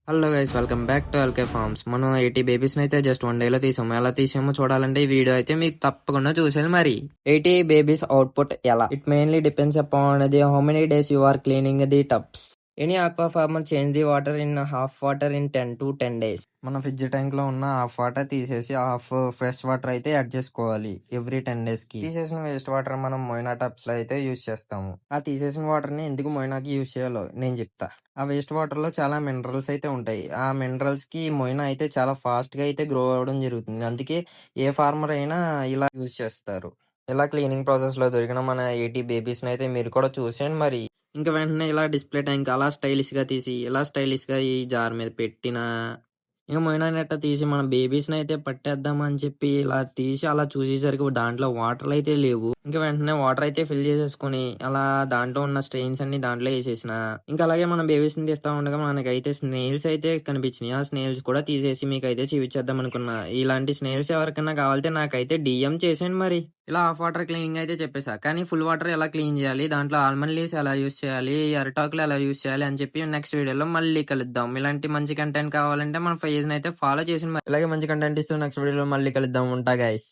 Hello guys, welcome back to LK farms. మనం 80 babies అయితే just 1 డేలో తీసాము. ఎలా తీసామో చూడాలంటే ఈ వీడియో అయితే మీకు తప్పకుండా చూసేయాలి. మరి 80 బేబీస్ అవుట్పుట్ ఎలా? It mainly depends upon the how many days you are cleaning the tubs. Any aqua farmer change the water in half water in 10 to 10 days. మన ఫ్రిడ్జ్ ట్యాంక్ లో ఉన్న హాఫ్ వాటర్ తీసేసి half fresh water అయితే add చేసుకోవాలి every 10 days కి. తీసేసిన waste water మనం మొయినా tubs లో అయితే యూజ్ చేస్తాము. ఆ తీసేసిన వాటర్ ని ఎందుకు మొయినాకి యూజ్ చేయాలో నేను చెప్తా. ఆ వేస్ట్ వాటర్ లో చాలా మినరల్స్ అయితే ఉంటాయి. ఆ మినరల్స్ కి మొయినా అయితే చాలా ఫాస్ట్ గా అయితే గ్రో అవడం జరుగుతుంది. అందుకే ఏ ఫార్మర్ అయినా ఇలా యూజ్ చేస్తారు. ఇలా క్లీనింగ్ ప్రాసెస్ లో దొరికిన మన 80 బేబీస్ అయితే మీరు కూడా చూసేయండి. మరి ఇంకా వెంటనే ఇలా డిస్ప్లే ట్యాంక్ అలా స్టైలిష్ గా తీసి ఇలా స్టైలిష్ గా ఈ జార్ మీద పెట్టిన ఇంక మొయినా నెట్ట తీసి మన బేబీస్ అయితే పట్టేద్దామని చెప్పి ఇలా తీసి అలా చూసేసరికి దాంట్లో వాటర్ అయితే లేవు. ఇంకా వెంటనే వాటర్ అయితే ఫిల్ చేసేసుకుని అలా దాంట్లో ఉన్న స్ట్రెయిన్స్ అన్ని దాంట్లో వేసేసిన ఇంకా అలాగే మన బేబీస్ ని తీస్తా ఉండగా మనకైతే స్నేల్స్ అయితే కనిపించినాయి. ఆ స్నేల్స్ కూడా తీసేసి మీకు అయితే చూపించేద్దాం అనుకున్నా. ఇలాంటి స్నేల్స్ ఎవరికైనా కావాలంటే నాకైతే డిఎం చేసేయండి. మరి ఇలా హాఫ్ వాటర్ క్లీనింగ్ అయితే చెప్పేసా, కానీ ఫుల్ వాటర్ ఎలా క్లీన్ చేయాలి, దాంట్లో ఆల్మండ్ లీవ్స్ ఎలా యూస్ చేయాలి, అరటాకులు ఎలా యూస్ చేయాలి అని చెప్పి నెక్స్ట్ వీడియోలో మళ్ళీ కలుద్దాం. ఇలాంటి మంచి కంటెంట్ కావాలంటే మన పేజ్ అయితే ఫాలో చేసి ఇలాగే మంచి కంటెంట్ ఇస్తూ నెక్స్ట్ వీడియోలో మళ్ళీ కలుద్దాం. ఉంటా గైస్.